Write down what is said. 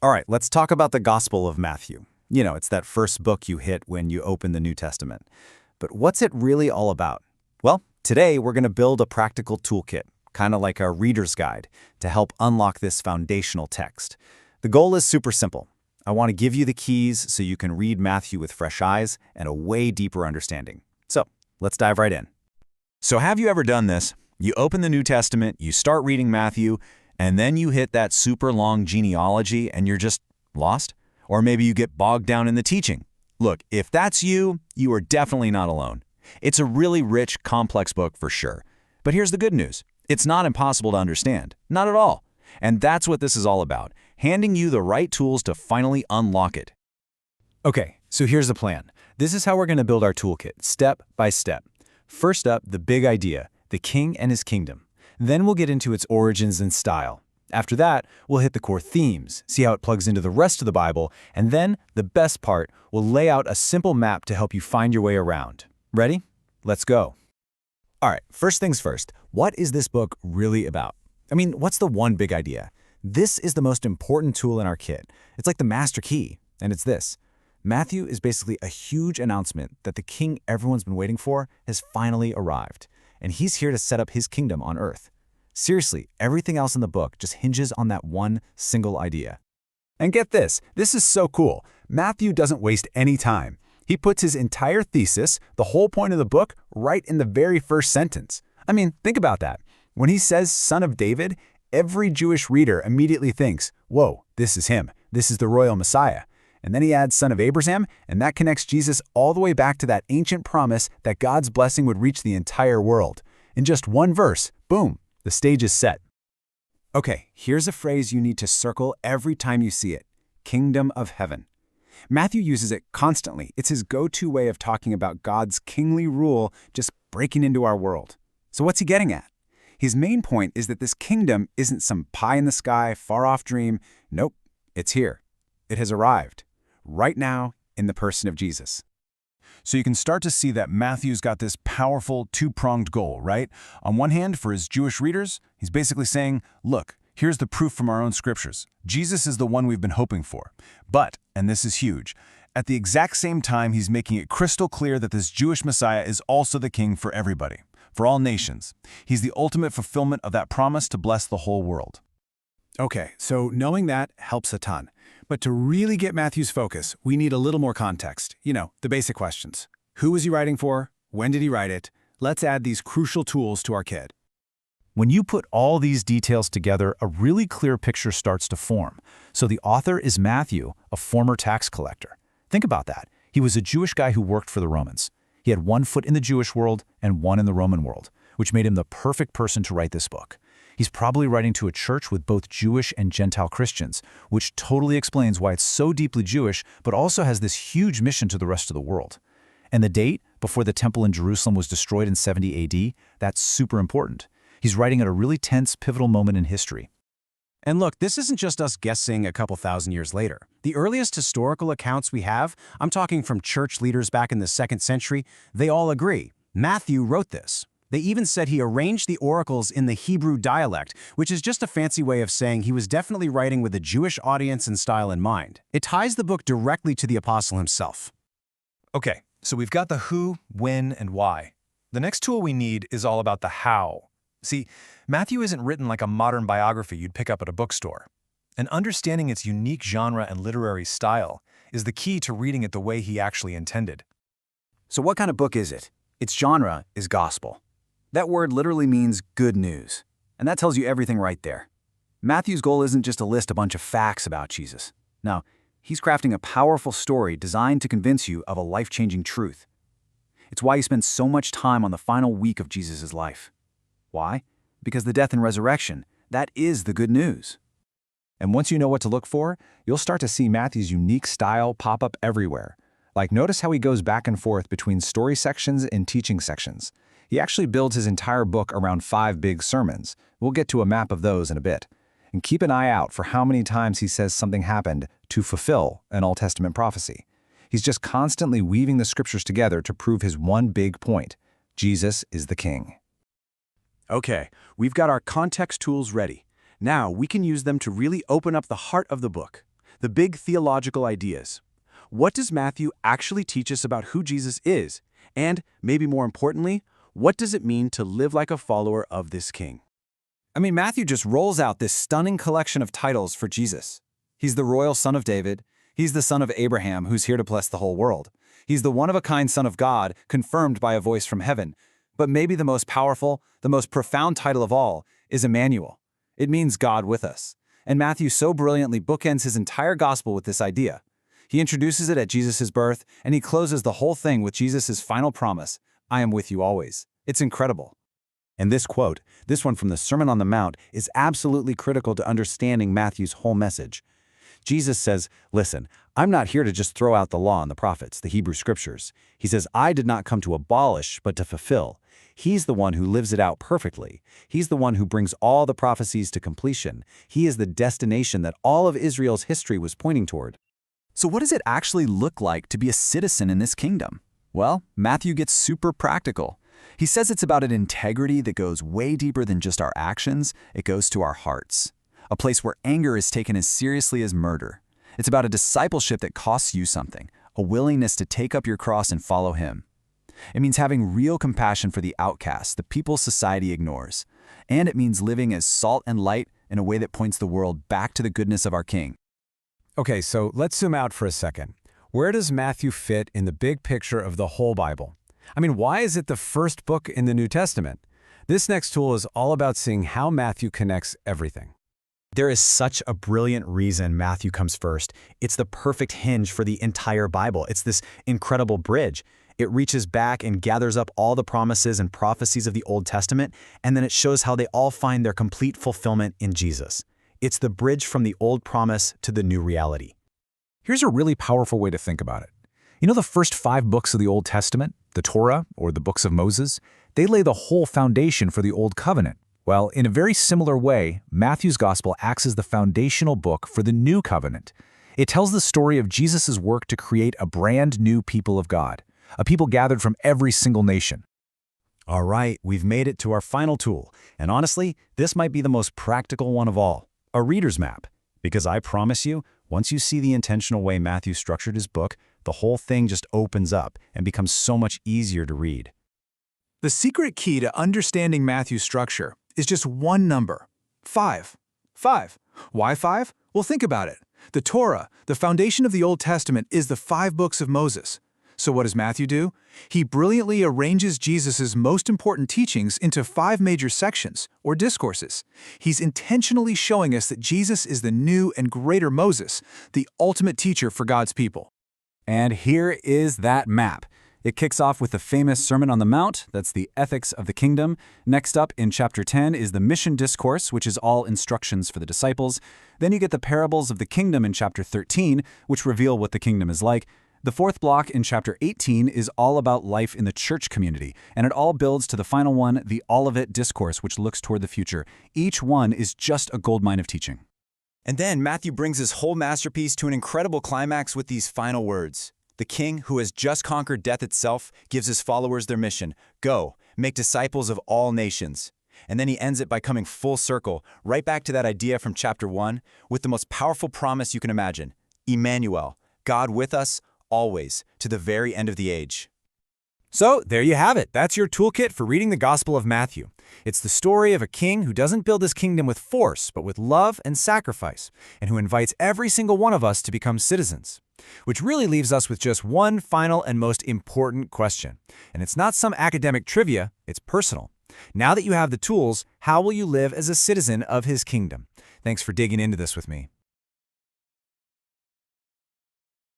All right, let's talk about the Gospel of Matthew. You know, it's that first book you hit when you open the New Testament. But what's it really all about? Well, today we're going to build a practical toolkit, kind of like a reader's guide, to help unlock this foundational text. The goal is super simple. I want to give you the keys so you can read Matthew with fresh eyes and a way deeper understanding. So, let's dive right in. So have you ever done this? You open the New Testament, you start reading Matthew, and then you hit that super long genealogy and you're just lost? Or maybe you get bogged down in the teaching. Look, if that's you, you are definitely not alone. It's a really rich, complex book for sure. But here's the good news. It's not impossible to understand. Not at all. And that's what this is all about, handing you the right tools to finally unlock it. Okay, so here's the plan. This is how we're going to build our toolkit, step by step. First up, the big idea, the king and his kingdom. Then we'll get into its origins and style. After that, we'll hit the core themes, see how it plugs into the rest of the Bible, and then, the best part, we'll lay out a simple map to help you find your way around. Ready? Let's go. All right, first things first, what is this book really about? I mean, what's the one big idea? This is the most important tool in our kit. It's like the master key, and it's this. Matthew is basically a huge announcement that the king everyone's been waiting for has finally arrived, and he's here to set up his kingdom on earth. Seriously, everything else in the book just hinges on that one single idea. And get this is so cool. Matthew doesn't waste any time. He puts his entire thesis, the whole point of the book, right in the very first sentence. I mean, think about that. When he says son of David, every Jewish reader immediately thinks, whoa, this is him. This is the royal Messiah. And then he adds son of Abraham, and that connects Jesus all the way back to that ancient promise that God's blessing would reach the entire world. In just one verse, boom, the stage is set. Okay, here's a phrase you need to circle every time you see it. Kingdom of heaven. Matthew uses it constantly. It's his go-to way of talking about God's kingly rule just breaking into our world. So what's he getting at? His main point is that this kingdom isn't some pie-in-the-sky, far-off dream. Nope, it's here. It has arrived. Right now, in the person of Jesus. So you can start to see that Matthew's got this powerful two-pronged goal, right? On one hand, for his Jewish readers, he's basically saying, look, here's the proof from our own scriptures. Jesus is the one we've been hoping for. But, and this is huge, at the exact same time, he's making it crystal clear that this Jewish Messiah is also the king for everybody, for all nations. He's the ultimate fulfillment of that promise to bless the whole world. Okay, so knowing that helps a ton. But to really get Matthew's focus, we need a little more context. You know, the basic questions. Who was he writing for? When did he write it? Let's add these crucial tools to our kit. When you put all these details together, a really clear picture starts to form. So the author is Matthew, a former tax collector. Think about that. He was a Jewish guy who worked for the Romans. He had one foot in the Jewish world and one in the Roman world, which made him the perfect person to write this book. He's probably writing to a church with both Jewish and Gentile Christians, which totally explains why it's so deeply Jewish, but also has this huge mission to the rest of the world. And the date, before the temple in Jerusalem was destroyed in 70 AD, that's super important. He's writing at a really tense, pivotal moment in history. And look, this isn't just us guessing a couple thousand years later. The earliest historical accounts we have, I'm talking from church leaders back in the 2nd century, they all agree. Matthew wrote this. They even said he arranged the oracles in the Hebrew dialect, which is just a fancy way of saying he was definitely writing with a Jewish audience and style in mind. It ties the book directly to the apostle himself. Okay, so we've got the who, when, and why. The next tool we need is all about the how. See, Matthew isn't written like a modern biography you'd pick up at a bookstore. And understanding its unique genre and literary style is the key to reading it the way he actually intended. So what kind of book is it? Its genre is gospel. That word literally means good news. And that tells you everything right there. Matthew's goal isn't just to list a bunch of facts about Jesus. No, he's crafting a powerful story designed to convince you of a life-changing truth. It's why he spends so much time on the final week of Jesus' life. Why? Because the death and resurrection, that is the good news. And once you know what to look for, you'll start to see Matthew's unique style pop up everywhere. Like, notice how he goes back and forth between story sections and teaching sections. He actually builds his entire book around 5 big sermons. We'll get to a map of those in a bit. And keep an eye out for how many times he says something happened to fulfill an Old Testament prophecy. He's just constantly weaving the scriptures together to prove his one big point. Jesus is the king. Okay, we've got our context tools ready. Now we can use them to really open up the heart of the book. the big theological ideas. What does Matthew actually teach us about who Jesus is? And, maybe more importantly, what does it mean to live like a follower of this king? I mean, Matthew just rolls out this stunning collection of titles for Jesus. He's the royal son of David. He's the son of Abraham, who's here to bless the whole world. He's the one-of-a-kind son of God, confirmed by a voice from heaven. But maybe the most powerful, the most profound title of all is Emmanuel. It means God with us. And Matthew so brilliantly bookends his entire gospel with this idea. He introduces it at Jesus' birth, and he closes the whole thing with Jesus' final promise, I am with you always. It's incredible. And this quote, this one from the Sermon on the Mount, is absolutely critical to understanding Matthew's whole message. Jesus says, listen, I'm not here to just throw out the law and the prophets, the Hebrew scriptures. He says, I did not come to abolish, but to fulfill. He's the one who lives it out perfectly. He's the one who brings all the prophecies to completion. He is the destination that all of Israel's history was pointing toward. So what does it actually look like to be a citizen in this kingdom? Well, Matthew gets super practical. He says it's about an integrity that goes way deeper than just our actions. It goes to our hearts. A place where anger is taken as seriously as murder. It's about a discipleship that costs you something, a willingness to take up your cross and follow him. It means having real compassion for the outcasts, the people society ignores. And it means living as salt and light in a way that points the world back to the goodness of our King. Okay, so let's zoom out for a second. Where does Matthew fit in the big picture of the whole Bible? I mean, why is it the first book in the New Testament? This next tool is all about seeing how Matthew connects everything. There is such a brilliant reason Matthew comes first. It's the perfect hinge for the entire Bible. It's this incredible bridge. It reaches back and gathers up all the promises and prophecies of the Old Testament, and then it shows how they all find their complete fulfillment in Jesus. It's the bridge from the old promise to the new reality. Here's a really powerful way to think about it. You know the first 5 books of the Old Testament, the Torah, or the books of Moses? They lay the whole foundation for the Old Covenant. Well, in a very similar way, Matthew's Gospel acts as the foundational book for the New Covenant. It tells the story of Jesus' work to create a brand new people of God, a people gathered from every single nation. All right, we've made it to our final tool, and honestly, this might be the most practical one of all, a reader's map. Because I promise you, once you see the intentional way Matthew structured his book, the whole thing just opens up and becomes so much easier to read. The secret key to understanding Matthew's structure is just one number, 5. 5. Why 5? Well, think about it. The Torah, the foundation of the Old Testament, is the 5 books of Moses. So what does Matthew do? He brilliantly arranges Jesus' most important teachings into 5 major sections, or discourses. He's intentionally showing us that Jesus is the new and greater Moses, the ultimate teacher for God's people. And here is that map. It kicks off with the famous Sermon on the Mount, that's the ethics of the kingdom. Next up in chapter 10 is the mission discourse, which is all instructions for the disciples. Then you get the parables of the kingdom in chapter 13, which reveal what the kingdom is like. The 4th block in chapter 18 is all about life in the church community, and it all builds to the final one, the Olivet Discourse, which looks toward the future. Each one is just a goldmine of teaching. And then Matthew brings his whole masterpiece to an incredible climax with these final words. The King, who has just conquered death itself, gives his followers their mission. Go, make disciples of all nations. And then he ends it by coming full circle, right back to that idea from chapter 1, with the most powerful promise you can imagine. Emmanuel, God with us, always, to the very end of the age. So, there you have it. That's your toolkit for reading the Gospel of Matthew. It's the story of a king who doesn't build his kingdom with force, but with love and sacrifice, and who invites every single one of us to become citizens. Which really leaves us with just one final and most important question. And it's not some academic trivia, it's personal. Now that you have the tools, how will you live as a citizen of his kingdom? Thanks for digging into this with me.